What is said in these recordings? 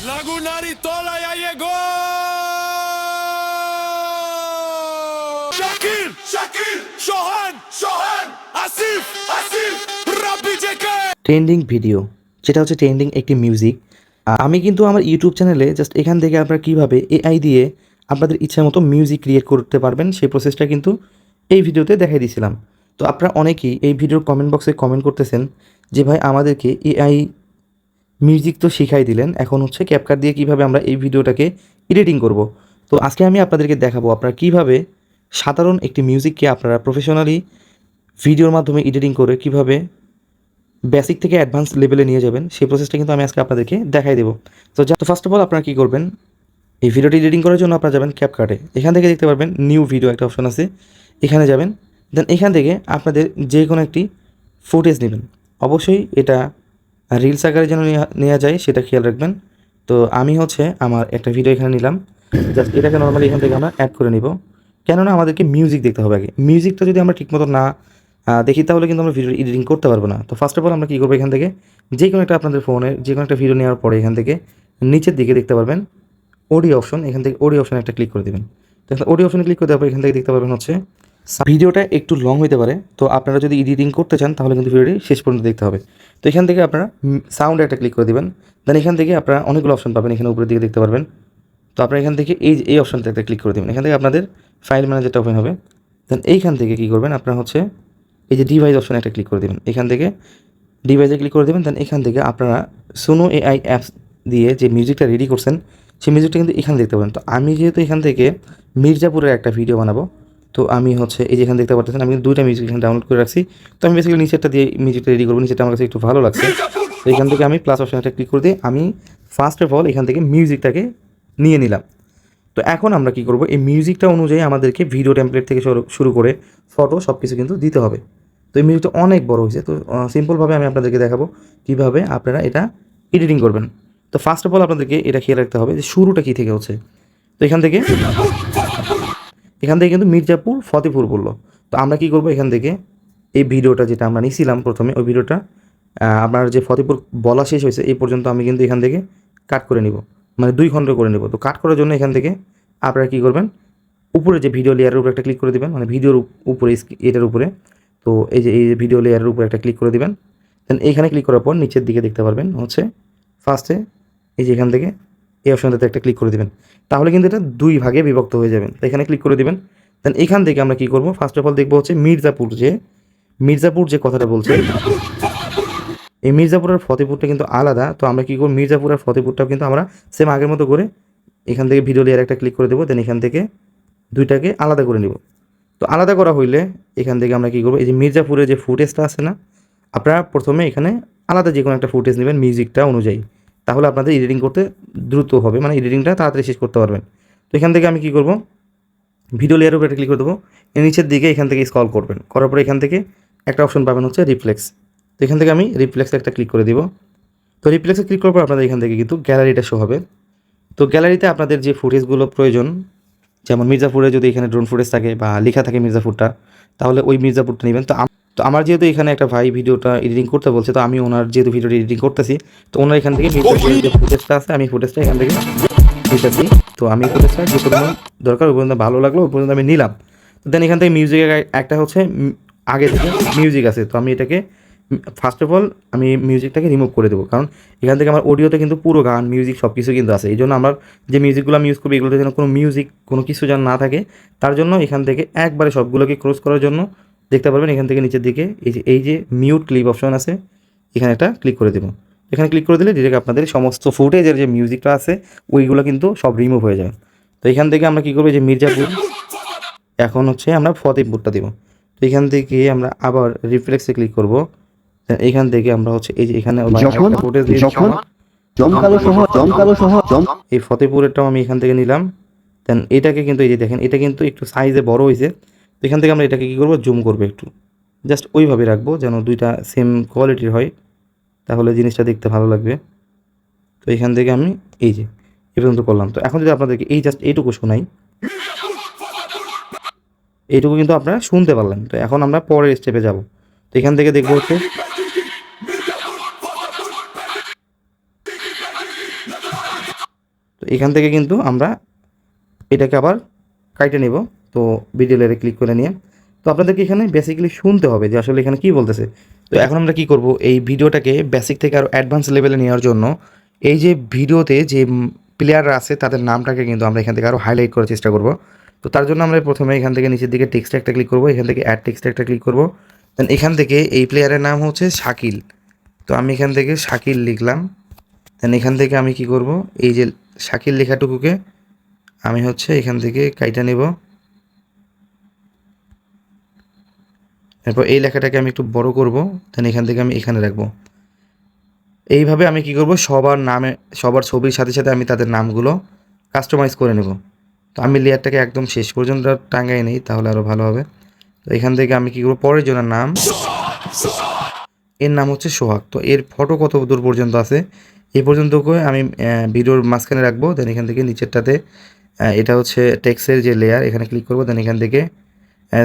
Lagunari Tola ya llegó. Shakir, Shakir, Shohan, Shohan, Asif, Asif, Rabbi JK। Trending video, যেটা হচ্ছে trending একটি music. আমি কিন্তু আমার ইউটিউব চ্যানেলে জাস্ট এখান থেকে আপনারা কীভাবে এআই দিয়ে আপনাদের ইচ্ছা মতো মিউজিক ক্রিয়েট করতে পারবেন সেই প্রসেসটা কিন্তু এই ভিডিওতে দেখাই দিয়েছিলাম। তো আপনারা অনেকেই এই ভিডিওর কমেন্ট বক্সে কমেন্ট করতেছেন যে ভাই আমাদেরকে এআই মিউজিক তো শিখাই দিলেন, এখন হচ্ছে ক্যাপকাট দিয়ে কীভাবে আমরা এই ভিডিওটাকে এডিটিং করব। তো আজকে আমি আপনাদেরকে দেখাবো আপনারা কীভাবে সাধারণ একটি মিউজিককে আপনারা প্রফেশনালি ভিডিওর মাধ্যমে এডিটিং করে কীভাবে বেসিক থেকে অ্যাডভান্স লেভেলে নিয়ে যাবেন সেই প্রসেসটা কিন্তু আমি আজকে আপনাদেরকে দেখাই দেবো। তো ফার্স্ট অফ অল আপনারা কী করবেন, এই ভিডিওটি এডিটিং করার জন্য আপনারা যাবেন ক্যাপকাটে। এখান থেকে দেখতে পারবেন নিউ ভিডিও একটা অপশন আছে, এখানে যাবেন। দেন এখান থেকে আপনাদের যে কোনো একটি ফুটেজ নেবেন, অবশ্যই এটা রিলস আকারে যেন নেওয়া যায় সেটা খেয়াল রাখবেন। তো আমি হচ্ছে আমার একটা ভিডিও এখানে নিলাম, জাস্ট এটাকে নর্মালি এখান থেকে আমরা অ্যাড করে নিব, কেননা আমাদেরকে মিউজিক দেখতে হবে আগে। মিউজিকটা যদি আমরা ঠিকমতো না দেখি তাহলে কিন্তু আমরা ভিডিও এডিটিং করতে পারবো না। তো ফার্স্ট অফ অল আমরা কী করবো, এখান থেকে যে কোনো একটা আপনাদের ফোনের যে কোনো একটা ভিডিও নেওয়ার পরে এখান থেকে নিচের দিকে দেখতে পারবেন অডিও অপশন, এখান থেকে অডিও অপশনে একটা ক্লিক করে দেবেন। তো অডিও অপশনে ক্লিক করে দেওয়ার পর এখান থেকে দেখতে পারবেন হচ্ছে ভিডিওটা একটু লং হতে পারে, তো আপনারা যদি এডিটিং করতে চান তাহলে কিন্তু ভিডিওটি শেষ পর্যন্ত দেখতে হবে। তো এখান থেকে আপনারা সাউন্ডে একটা ক্লিক করে দেবেন। দেন এখান থেকে আপনারা অনেকগুলো অপশন পাবেন, এখানে উপরের দিকে দেখতে পারবেন। তো আপনারা এখান থেকে এই অপশনটা একটা ক্লিক করে দেবেন, এখান থেকে আপনাদের ফাইল ম্যানেজারটা ওপেন হবে। দেন এইখান থেকে কী করবেন, আপনারা হচ্ছে এই যে ডিভাইস অপশনে একটা ক্লিক করে দেবেন, এখান থেকে ডিভাইসে ক্লিক করে দেবেন। দেন এখান থেকে আপনারা সুনো এআই অ্যাপস দিয়ে যে মিউজিকটা রেডি করছেন সেই মিউজিকটা কিন্তু এখানে দেখতে পাবেন। তো আমি যেহেতু এখান থেকে মির্জাপুরের একটা ভিডিও বানাবো, তো আমি হচ্ছে এই যে এখানে দেখতে পাচ্ছেন আমি কিন্তু দুইটা মিউজিক এখানে ডাউনলোড করে রাখছি। তো আমি বেসিক্যালি নিচেরটা দিয়ে মিউজিকটা রেডি করবো, নিচেরটা আমার কাছে একটু ভালো লাগছে। তো এখান থেকে আমি প্লাস অপশনটা ক্লিক করে দিয়ে আমি ফার্স্ট অফ অল এখান থেকে মিউজিকটাকে নিয়ে নিলাম। তো এখন আমরা কী করবো, এই মিউজিকটা অনুযায়ী আমাদেরকে ভিডিও টেমপ্লেট থেকে শুরু করে ফটো সব কিছু কিন্তু দিতে হবে। তো এই মিউজিকটা অনেক বড় হয়েছে, তো সিম্পলভাবে আমি আপনাদেরকে দেখাবো কীভাবে আপনারা এটা এডিটিং করবেন। তো ফার্স্ট অফ অল আপনাদেরকে এটা খেয়াল রাখতে হবে যে শুরুটা কী থেকে হচ্ছে। তো এখান থেকে কিন্তু মির্জাপুর ফতেপুর বললো। তো আমরা কী করবো, এখান থেকে এই ভিডিওটা যেটা আমরা নিয়েছিলাম প্রথমে ওই ভিডিওটা আপনার যে ফতেপুর বলা শেষ হয়েছে এই পর্যন্ত আমি কিন্তু এখান থেকে কাট করে নিব, মানে 2 খণ্ড করে নেব। তো কাট করার জন্য এখান থেকে আপনারা কী করবেন, উপরে যে ভিডিও লেয়ারের উপরে একটা ক্লিক করে দেবেন, মানে ভিডিওর উপরে এটার উপরে। তো এই যে ভিডিও লেয়ারের উপরে একটা ক্লিক করে দেবেন। দেন এইখানে ক্লিক করার পর নিচের দিকে দেখতে পারবেন হচ্ছে ফার্স্টে এই যে এখান থেকে এই অপশনটাতে একটা ক্লিক করে দেবেন, তাহলে কিন্তু এটা 2 ভাগে বিভক্ত হয়ে যাবেন। তো এখানে ক্লিক করে দেবেন। দেন এখান থেকে আমরা কী করবো, ফার্স্ট অফ অল দেখবো হচ্ছে মির্জাপুর যে কথাটা বলছে, এই মির্জাপুর আর ফতেপুরটা কিন্তু আলাদা। তো আমরা কী করবো, মির্জাপুর আর ফতেপুরটাও কিন্তু আমরা সেম আগের মতো করে এখান থেকে ভিডিও লেয়ার একটা ক্লিক করে দেবো। দেন এখান থেকে দুইটাকে আলাদা করে নিব। তো আলাদা করা হইলে এখান থেকে আমরা কী করবো, এই যে মির্জাপুরের যে ফুটেজটা আছে না, আপনারা প্রথমে এখানে আলাদা যে কোনো একটা ফুটেজ নেবেন মিউজিকটা অনুযায়ী, তাহলে আপনাদের এডিটিং করতে দ্রুত হবে, মানে এডিটিংটা তাড়াতাড়ি শেষ করতে পারবেন। তো এখান থেকে আমি কী করবো, ভিডিও লেয়ারের উপরে ক্লিক করে দেবো, নিচের দিকে এখান থেকে স্ক্রল করবেন, করার পরে এখান থেকে একটা অপশন পাবেন হচ্ছে রিফ্লেক্স। তো এখান থেকে আমি রিফ্লেক্সে একটা ক্লিক করে দিব। তো রিফ্লেক্সে ক্লিক করার পর আপনাদের এখান থেকে কিন্তু গ্যালারিটা শো হবে। তো গ্যালারিতে আপনাদের যে ফুটেজগুলো প্রয়োজন, যেমন মির্জাপুরে যদি এখানে ড্রোন ফুটেজ থাকে বা লেখা থাকে মির্জাপুরটা, তাহলে ওই মির্জাপুরটা নেবেন। তো আমার যেহেতু এখানে একটা ভাই ভিডিওটা এডিটিং করতে বলছে, তো আমি ওনার যেহেতু ভিডিওটা এডিটিং করতেছি, তো ওনার এখান থেকে মির্জাপুরের যে ফুটেজটা আছে আমি ফুটেজটা এখান থেকে নিতেছি। তো আমি ফুটেজটা যে পরিমাণ দরকার ওই পর্যন্ত ভালো লাগলো ওই পর্যন্ত আমি নিলাম। তো দেন এখান থেকে মিউজিকের একটা হচ্ছে আগে থেকে মিউজিক আছে, তো আমি এটাকে ফার্স্ট অফ অল আমি মিউজিকটাকে রিমুভ করে দেবো, কারণ এখান থেকে আমার অডিওতে কিন্তু পুরো গান মিউজিক সব কিছু কিন্তু আছে। এই জন্য আমার যে মিউজিকগুলো আমি ইউজ করবো এগুলোতে যেন কোনো মিউজিক কোনো কিছু যেন না থাকে, তার জন্য এখান থেকে একবারে সবগুলোকে ক্লোজ করার জন্য দেখতে পারবেন এখান থেকে নিচের দিকে এই যে মিউট ক্লিপ অপশন আছে, এখানে একটা ক্লিক করে দেবো। এখানে ক্লিক করে দিলে ডিরেক্ট আপনাদের সমস্ত ফুটেজের যে মিউজিকটা আছে ওইগুলো কিন্তু সব রিমুভ হয়ে যায়। তো এখান থেকে আমরা কী করবো, যে মির্জাপুর এখন হচ্ছে আমরা ফতেপুরটা দেবো। তো এখান থেকে আমরা আবার রিফ্লেক্সে ক্লিক করবো। এখান থেকে আমরা হচ্ছে এই যে এখানে ফুটেজ এই ফতেপুরেরটাও আমি এখান থেকে নিলাম। দেন এটাকে কিন্তু এই যে দেখেন এটা কিন্তু একটু সাইজে বড় হয়েছে। তো এখান থেকে আমরা এটাকে কী করবো, জুম করবো একটু, জাস্ট ওইভাবে রাখবো যেন দুইটা সেম কোয়ালিটির হয়, তাহলে জিনিসটা দেখতে ভালো লাগবে। তো এখান থেকে আমি এই যে এ পর্যন্ত করলাম। তো এখন যদি আপনাদেরকে এই জাস্ট এইটুকু শোনাই, এইটুকু কিন্তু আপনারা শুনতে পারলেন। তো এখন আমরা পরের স্টেপে যাব। তো এখান থেকে দেখবো হচ্ছে এখান থেকে কিন্তু আমরা এটাকে আবার কাইটে নেব। তো ভিডিও লেয়ারে ক্লিক করে নিয়ে তো আপনাদেরকে এখানে বেসিক্যালি শুনতে হবে যে আসলে এখানে কী বলতেছে। তো এখন আমরা কী করব, এই ভিডিওটাকে বেসিক থেকে আরও অ্যাডভান্স লেভেলে নেওয়ার জন্য এই যে ভিডিওতে যে প্লেয়াররা আছে তাদের নামটাকে কিন্তু আমরা এখান থেকে আরও হাইলাইট করার চেষ্টা করব। তো তার জন্য আমরা প্রথমে এখান থেকে নিচের দিকে টেক্সটে একটা ক্লিক করব, এখান থেকে অ্যাড টেক্সটে একটা ক্লিক করব। দেন এখান থেকে এই প্লেয়ারের নাম হচ্ছে শাকিল, তো আমি এখান থেকে শাকিল লিখলাম। দেন এখান থেকে আমি কি করব, এই যে শাকিল লেখাটুকুকে আমি হচ্ছে এখান থেকে কাইটা নেব। এরপর এই লেখাটাকে আমি একটু বড় করব, দেন এখান থেকে আমি এখানে রাখবো। এইভাবে আমি কি করব, সবার নামে সবার ছবির সাথে সাথে আমি তাদের নামগুলো কাস্টমাইজ করে নেব। তো আমি লেয়ারটাকে একদম শেষ পর্যন্ত টাঙ্গাই নেই, তাহলে আরও ভালো হবে। তো এখান থেকে আমি কী করবো, পরের জনের নাম, এর নাম হচ্ছে সোহাগ। তো এর ফটো কত দূর পর্যন্ত আছে এই পর্যন্ত করে আমি ভিডিওর মাঝখানে রাখবো। দেন এখান থেকে নিচেরটাতে এটা হচ্ছে টেক্সটের যে লেয়ার, এখানে ক্লিক করবো। দেন এখান থেকে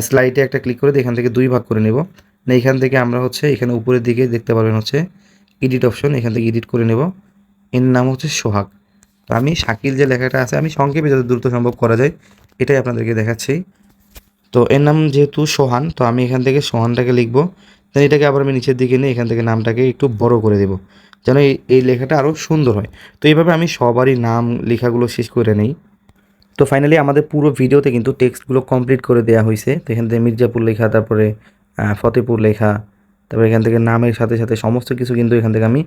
স্লাইডে একটা ক্লিক করে এখান থেকে 2 ভাগ করে নেব। এখান থেকে আমরা হচ্ছে এখানে উপরের দিকে দেখতে পারবেন হচ্ছে এডিট অপশন, এখান থেকে এডিট করে নেব। এর নাম হচ্ছে সোহাগ। তো আমি শাকিল যে লেখাটা আছে আমি সংক্ষেপে যত দ্রুত সম্ভব করা যায় এটাই আপনাদেরকে দেখাচ্ছি। তো এর নাম যেহেতু সোহান, তো আমি এখান থেকে সোহানটাকে লিখবো। দেন এটাকে আবার আমি নিচের দিকে নিয়ে এখান থেকে নামটাকে একটু বড় করে দেবো যেন এই লেখাটা আরও সুন্দর হয়। তো এইভাবে আমি সবারই নাম লেখাগুলো শেষ করে নেই। তো ফাইনালি আমাদের পুরো ভিডিওতে কিন্তু টেক্সটগুলো কমপ্লিট করে দেওয়া হয়েছে। তো এখান থেকে মির্জাপুর লেখা, তারপরে ফতেপুর লেখা, তারপরে এখান থেকে নামের সাথে সাথে সমস্ত কিছু কিন্তু এখান থেকে আমি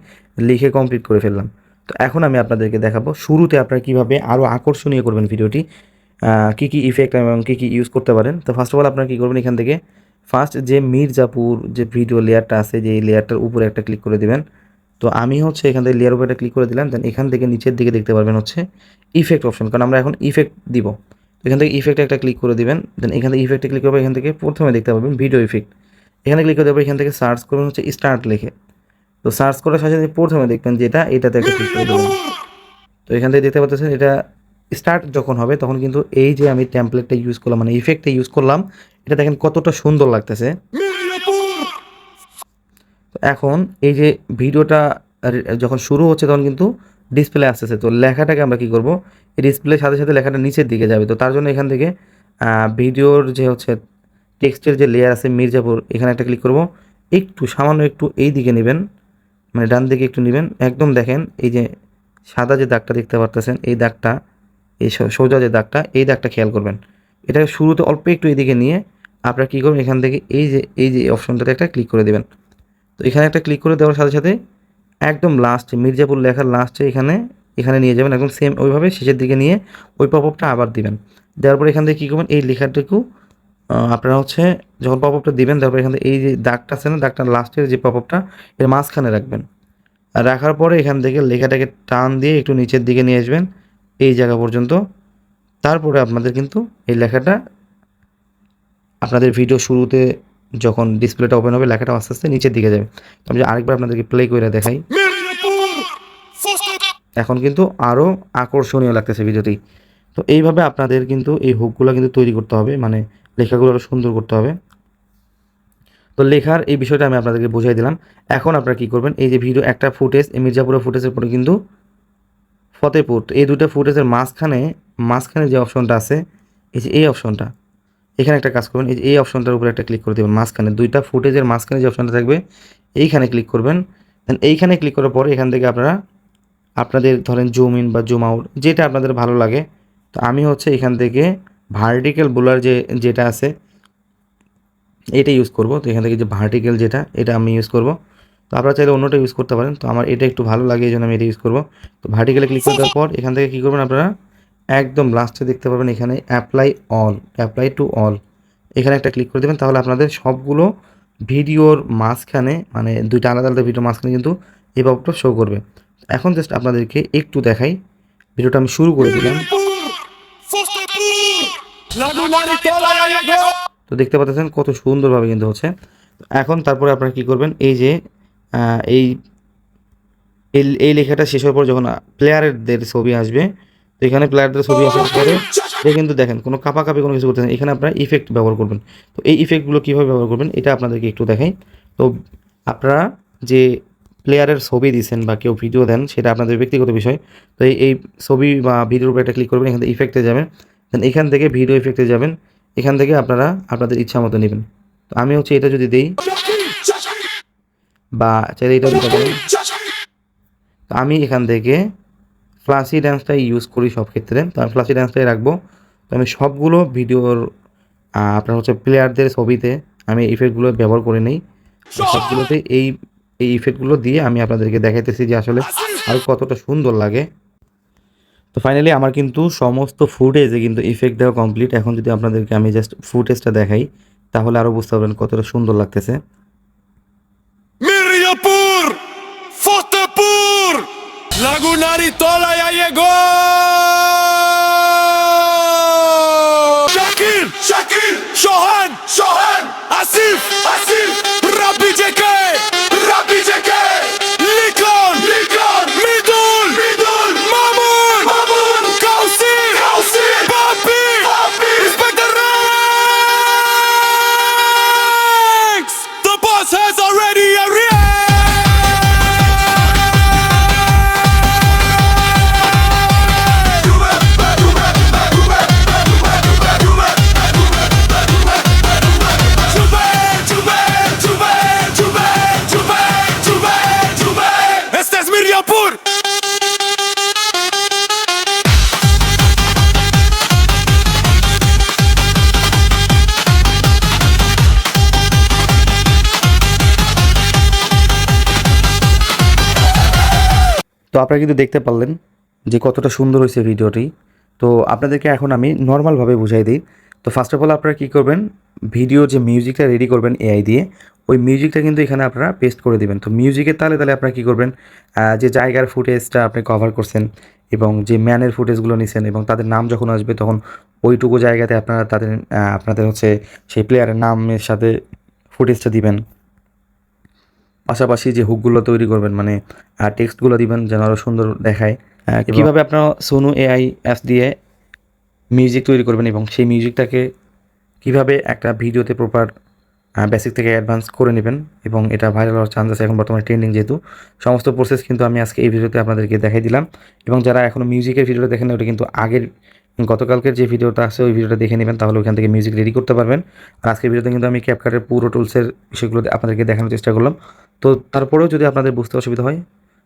লিখে কমপ্লিট করে ফেললাম। তো এখন আমি আপনাদেরকে দেখাবো শুরুতে আপনারা কীভাবে আরও আকর্ষণীয় করবেন ভিডিওটি, কী কী ইফেক্ট এবং কী কী ইউজ করতে পারেন। তো ফার্স্ট অফ অল আপনারা কী করবেন, এখান থেকে ফার্স্ট যে মির্জাপুর যে ভিডিও লেয়ারটা আছে যে এই লেয়ারটার উপরে একটা ক্লিক করে দেবেন। তো আমি হচ্ছে এখান থেকে লেয়ার উপরে একটা ক্লিক করে দিলাম। দেন এখান থেকে নিচের দিকে দেখতে পারবেন হচ্ছে ইফেক্ট অপশন, কারণ আমরা এখন ইফেক্ট দিব। তো এখান থেকে ইফেক্টে একটা ক্লিক করে দিবেন। দেন এখান থেকে ইফেক্টে ক্লিক করবো, এখান থেকে প্রথমে দেখতে পাবেন ভিডিও ইফেক্ট, এখানে ক্লিক করে দেবো। এখান থেকে সার্চ করবেন হচ্ছে স্টার্ট লিখে। তো সার্চ করার সাথে সাথে প্রথমে দেখবেন যেটা এটাতে একটা ক্লিক করে দেবেন। তো এখান থেকে দেখতে পাচ্ছেন এটা স্টার্ট যখন হবে তখন কিন্তু এই যে আমি টেমপ্লেটটা ইউজ করলাম মানে ইফেক্টটা ইউজ করলাম, এটা দেখেন কতটা সুন্দর লাগতেছে। তো এখন এই যে ভিডিওটা যখন শুরু হচ্ছে তখন কিন্তু ডিসপ্লে আসতেছে। তো লেখাটাকে আমরা কী করবো, এই ডিসপ্লের সাথে সাথে লেখাটা নিচের দিকে যাবে। তো তার জন্য এখান থেকে ভিডিওর যে হচ্ছে টেক্সটের যে লেয়ার আছে মির্জাপুর, এখানে একটা ক্লিক করব। একটু সামান্য একটু এই দিকে নেবেন, মানে ডান দিকে একটু নেবেন। একদম দেখেন এই যে সাদা যে দাগটা দেখতে পারতেছেন, এই দাগটা, এই সোজা যে দাগটা, এই দাগটা খেয়াল করবেন। এটাকে শুরুতে অল্প একটু এইদিকে নিয়ে আপনারা কী করবেন, এখান থেকে এই যে অপশনটাতে একটা ক্লিক করে দেবেন। তো এখানে একটা ক্লিক করে দেওয়ার সাথে সাথে একদম লাস্টে মির্জাপুর লেখার লাস্টে এখানে নিয়ে যাবেন, একদম সেম ওইভাবে শেষের দিকে নিয়ে ওই পপআপটা আবার দিবেন। দেওয়ার পরে এখান থেকে কী করবেন, এই লেখাটুকু আপনারা হচ্ছে যখন পপআপটা দিবেন তারপরে এখান থেকে এই যে দাগটা আছে না, দাগটা লাস্টের যে পপআপটা এর মাঝখানে রাখবেন। আর রাখার পরে এখান থেকে লেখাটাকে টান দিয়ে একটু নিচের দিকে নিয়ে আসবেন এই জায়গা পর্যন্ত। তারপরে আপনাদের কিন্তু এই লেখাটা আপনাদের ভিডিও শুরুতে যখন ডিসপ্লেটা ওপেন হবে লেখাটা আস্তে আস্তে নিচের দিকে যাবে। তো আমি আরেকবার আপনাদেরকে প্লে করে দেখাই। এখন কিন্তু আরও আকর্ষণীয় লাগতেছে ভিডিওটি। তো এইভাবে আপনাদের কিন্তু এই হুকগুলো কিন্তু তৈরি করতে হবে, মানে লেখাগুলো আরও সুন্দর করতে হবে। তো লেখার এই বিষয়টা আমি আপনাদেরকে বুঝাই দিলাম। এখন আপনারা কী করবেন, এই যে ভিডিও একটা ফুটেজ, এই মির্জাপুরের ফুটেজের পরে কিন্তু ফতেপুর, এই দুটো ফুটেজের মাঝখানে যে অপশনটা আছে এই যে এই অপশনটা, এখানে একটা কাজ করবেন, এই যে এই অপশনটার উপরে একটা ক্লিক করে দেবেন। মাঝখানে দুইটা ফুটেজের মাঝখানে যে অপশনটা থাকবে এইখানে ক্লিক করবেন। দেন এইখানে ক্লিক করার পরে এখান থেকে আপনারা আপনাদের ধরেন জুম ইন বা জুম আউট যেটা আপনাদের ভালো লাগে। তো আমি হচ্ছে এখান থেকে ভার্টিক্যাল বোলার যেটা আছে এটা ইউজ করব। তো এখান থেকে যে ভার্টিক্যাল যেটা এটা আমি ইউজ করব। তো আপনারা চাইলে অন্যটা ইউজ করতে পারেন, তো আমার এটা একটু ভালো লাগে এই জন্য আমি এটা ইউজ করব। তো ভার্টিক্যালে ক্লিক করে দেওয়ার পর এখান থেকে কী করবেন, আপনারা একদম লাস্টে দেখতে পাবেন এখানে অ্যাপ্লাই টু অল, এখানে একটা ক্লিক করে দেবেন। তাহলে আপনাদের সবগুলো ভিডিওর মাঝখানে, মানে দুইটা আলাদা আলাদা ভিডিওর মাঝখানে কিন্তু এই পপটা শো করবে। এখন জাস্ট আপনাদেরকে একটু দেখাই, ভিডিওটা আমি শুরু করে দিলাম। তো দেখতে পাচ্ছেন কত সুন্দরভাবে কিন্তু হচ্ছে। এখন তারপরে আপনারা কী করবেন, এই যে এই এই লেখাটা শেষ হওয়ার পর যখন প্লেয়ারদের ছবি আসবে, তো এখানে প্লেয়ারদের ছবি আসার পরে কিন্তু দেখেন কোনো কাপাকাপি কোনো কিছু করতেছেন, এখানে আপনারা ইফেক্ট ব্যবহার করবেন। তো এই ইফেক্টগুলো কীভাবে ব্যবহার করবেন এটা আপনাদেরকে একটু দেখাই। তো আপনারা যে প্লেয়ারের ছবি দিচ্ছেন বা কেউ ভিডিও দেন সেটা আপনাদের ব্যক্তিগত বিষয়। তো এই ছবি বা ভিডিওর উপর একটা ক্লিক করবেন, এখান থেকে ইফেক্টে যাবেন, দেন এখান থেকে ভিডিও ইফেক্টে যাবেন, এখান থেকে আপনারা আপনাদের ইচ্ছা মতো নেবেন। তো আমি হচ্ছে এটা যদি দিই বা চাইলে এটা দিতে পারেন। তো আমি এখান থেকে ফ্লাসি ড্যান্সটাই ইউজ করি সব ক্ষেত্রে, তো আমি ফ্লাসি ড্যান্সটাই রাখবো। তো আমি সবগুলো ভিডিওর আপনার হচ্ছে প্লেয়ারদের ছবিতে আমি ইফেক্টগুলো ব্যবহার করে নিই, সবগুলোতে এই ইফেক্টগুলো দিয়ে আমি আপনাদেরকে দেখাইতেছি যে আসলে আর কতটা সুন্দর লাগে। তো ফাইনালি আমার কিন্তু সমস্ত ফুটেজে কিন্তু ইফেক্ট দেওয়া কমপ্লিট। এখন যদি আপনাদেরকে আমি জাস্ট ফুটেজটা দেখাই তাহলে আরও বুঝতে পারবেন কতটা সুন্দর লাগতেছে। Miryapur, Fatehpur, Lagunari Tola ya llegó. Shakir, Shohan, Asif, Rabbi JK, Likon, Midul, Mamun, Kausi, Papi, Inspector Rex. The boss has already arrived. Este es Miryapur. তো আপনারা কিন্তু দেখতে পারলেন যে কতটা সুন্দর হয়েছে ভিডিওটি। তো আপনাদেরকে এখন আমি নর্মালভাবে বুঝাই দিই। তো ফার্স্ট অফ অল আপনারা কী করবেন, ভিডিও যে মিউজিকটা রেডি করবেন এআই দিয়ে, ওই মিউজিকটা কিন্তু এখানে আপনারা পেস্ট করে দিবেন। তো মিউজিকের তালে তালে আপনারা কী করবেন, যে জায়গার ফুটেজটা আপনি কভার করছেন এবং যে ম্যানের ফুটেজগুলো নিছেন এবং তাদের নাম যখন আসবে তখন ওইটুকু জায়গাতে আপনারা আপনাদের হচ্ছে সেই প্লেয়ারের নামের সাথে ফুটেজটা দিবেন। পাশাপাশি যে হুকগুলো তৈরি করবেন মানে টেক্সটগুলো দিবেন যেন আরও সুন্দর দেখায়। কীভাবে আপনারা সোনু এআই অ্যাপস দিয়ে মিউজিক তৈরি করবেন এবং সেই মিউজিকটাকে কীভাবে একটা ভিডিওতে প্রপার বেসিক থেকে অ্যাডভান্স করে নেবেন এবং এটা ভাইরাল হওয়ার চান্স আছে এখন বর্তমানে ট্রেন্ডিং যেহেতু, সমস্ত প্রসেস কিন্তু আমি আজকে এই ভিডিওতে আপনাদেরকে দেখাই দিলাম। এবং যারা এখনও মিউজিকের ভিডিওটা দেখেন ওটা কিন্তু গতকালকের যে ভিডিওটা আছে ওই ভিডিওটা দেখে নেবেন, তাহলে ওইখান থেকে মিউজিক রেডি করতে পারবেন। আর আজকের ভিডিওতে কিন্তু আমি ক্যাপকাটের পুরো টুলসের বিষয়গুলো আপনাদেরকে দেখানোর চেষ্টা করলাম। তো তারপরেও যদি আপনাদের বুঝতে অসুবিধা হয়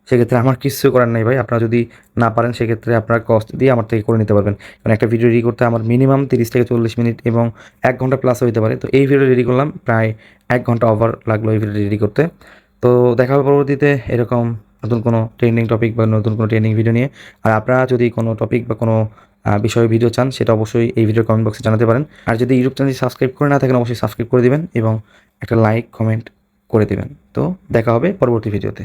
সেক্ষেত্রে আমার কিছু করার নেই ভাই, আপনারা যদি না পারেন সেক্ষেত্রে আপনারা কস্ট দিয়ে আমার থেকে করে নিতে পারবেন। কারণ একটা ভিডিও রেডি করতে আমার মিনিমাম 30 থেকে 40 মিনিট এবং 1 ঘন্টা প্লাস হতে পারে। তো এই ভিডিও রেডি করলাম প্রায় 1 ঘন্টা ওভার লাগলো এই ভিডিও রেডি করতে। তো দেখা হবে পরবর্তীতে এরকম নতুন কোনো ট্রেন্ডিং টপিক বা নতুন কোনো ট্রেন্ডিং ভিডিও নিয়ে। আর আপনারা যদি কোনো টপিক বা কোনো বিষয়ে ভিডিও চান সেটা অবশ্যই এই ভিডিওর কমেন্ট বক্সে জানাতে পারেন। আর যদি ইউটিউব চ্যানেল সাবস্ক্রাইব করে না থাকেন অবশ্যই সাবস্ক্রাইব করে দিবেন এবং একটা লাইক কমেন্ট করে দিবেন। তো দেখা হবে পরবর্তী ভিডিওতে।